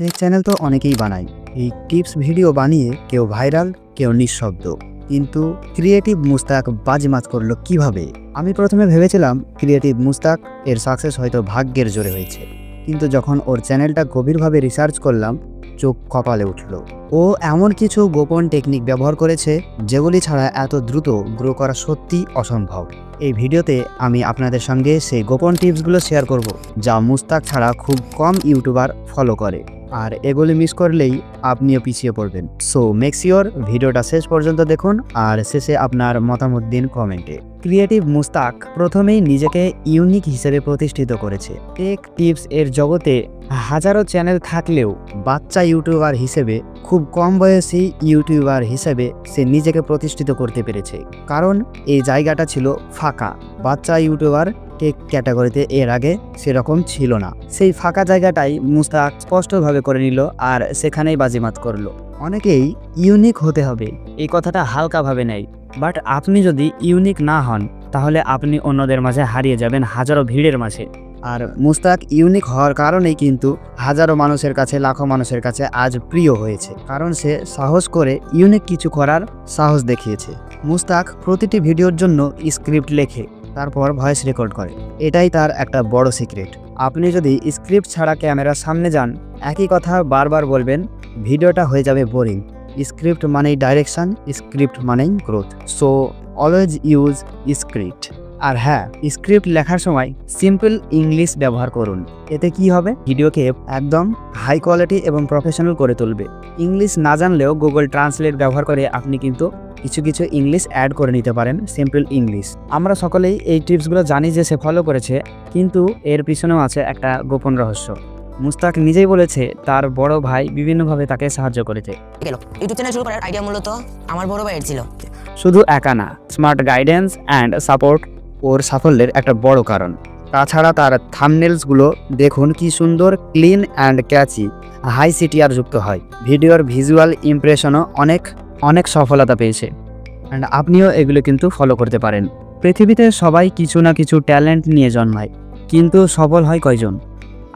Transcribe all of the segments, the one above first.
এই চ্যানেল তো অনেকেই বানায়, এই টিপস ভিডিও বানিয়ে কেউ ভাইরাল, কেউ নিঃশব্দ। কিন্তু ক্রিয়েটিভ মুস্তাক বাজিমাত করলো কিভাবে? আমি প্রথমে ভেবেছিলাম ক্রিয়েটিভ মুস্তাক এর সাকসেস হয়তো ভাগ্যের জোরে হয়েছে, কিন্তু যখন ওর চ্যানেলটা গভীরভাবে রিসার্চ করলাম, চোখ কপালে উঠল। ও এমন কিছু গোপন টেকনিক ব্যবহার করেছে যেগুলি ছাড়া এত দ্রুত গ্রো করা সত্যি অসম্ভব। এই ভিডিওতে আমি আপনাদের সঙ্গে সেই গোপন টিপসগুলো শেয়ার করব, যা মুস্তাক ছাড়া খুব কম ইউটিউবার ফলো করে। আর এগুলি মিস করলেই আপনিও পিছিয়ে পড়বেন। সো মেক শিওর ভিডিওটা শেষ পর্যন্ত দেখুন, আর শেষে আপনার মতামত দিন কমেন্টে। ক্রিয়েটিভ মুস্তাক প্রথমেই নিজেকে ইউনিক হিসেবে প্রতিষ্ঠিত করেছে। টেক টিপস এর জগতে হাজারো চ্যানেল থাকলেও বাচ্চা ইউটিউবার হিসেবে, খুব কম বয়সী ইউটিউবার হিসেবে সে নিজেকে প্রতিষ্ঠিত করতে পেরেছে। কারণ এই জায়গাটা ছিল ফাঁকা। বাচ্চা ইউটিউবার টেক ক্যাটাগরিতে এর আগে সেরকম ছিল না। সেই ফাঁকা জায়গাটাই মুস্তাক স্পষ্টভাবে করে নিল, আর সেখানেই বাজিমাত করলো। অনেকেই ইউনিক হতে হবে এই কথাটা হালকাভাবে নেয়, বাট আপনি যদি ইউনিক না হন তাহলে আপনি অন্যদের মাঝে হারিয়ে যাবেন হাজারো ভিড়ের মাঝে। আর মুস্তাক ইউনিক হওয়ার কারণেই কিন্তু হাজারো মানুষের কাছে, লাখো মানুষের কাছে আজ প্রিয় হয়েছে, কারণ সে সাহস করে ইউনিক কিছু করার সাহস দেখিয়েছে। মুস্তাক প্রতিটি ভিডিওর জন্য স্ক্রিপ্ট লেখে, তারপর ভয়েস রেকর্ড করে। এটাই তার একটা বড় সিক্রেট। আপনি যদি স্ক্রিপ্ট ছাড়া ক্যামেরার সামনে যান, একই কথা বারবার বলবেন, ভিডিওটা হয়ে যাবে বোরিং। স্ক্রিপ্ট মানেই ডাইরেকশন, স্ক্রিপ্ট মানেই growth. So always use script. আর হ্যাঁ, স্ক্রিপ্ট লেখার সময় সিম্পল ইংলিশ ব্যবহার করুন। এতে কি হবে, ভিডিওকে একদম হাই কোয়ালিটি এবং প্রফেশনাল করে তুলবে। ইংলিশ না জানলেও গুগল ট্রান্সলেট ব্যবহার করে আপনি কিন্তু কিছু কিছু ইংলিশ অ্যাড করে নিতে পারেন, সিম্পল ইংলিশ। আমরা সকলেই এই টিপসগুলো জানি যে সে ফলো করেছে, কিন্তু এর পিছনেও আছে একটা গোপন রহস্য। মুস্তাক নিজেই বলেছে তার বড় ভাই বিভিন্নভাবে তাকে সাহায্য করেছে। ইউটিউব চ্যানেল শুরু করার আইডিয়া মূলত আমার বড় ভাইয়ের ছিল। শুধু একা না, স্মার্ট গাইডেন্স অ্যান্ড সাপোর্ট ওর সাফল্যের একটা বড় কারণ। তাছাড়া তার থাম্বনেলসগুলো দেখুন কি সুন্দর, clean and catchy, high CTR যুক্ত হয়। ভিডিওর ভিজুয়াল ইমপ্রেশনও অনেক সফলতা পেয়েছে। অ্যান্ড আপনিও এগুলো কিন্তু ফলো করতে পারেন। পৃথিবীতে সবাই কিছু না কিছু ট্যালেন্ট নিয়ে জন্মায়, কিন্তু সফল হয় কয়জন?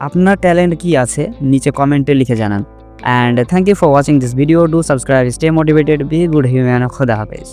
আপনার ট্যালেন্ট কি আছে নিচে কমেন্টে লিখে জানান। And thank you for watching this video. Do subscribe, stay motivated, be good human. খোদা হাফেজ।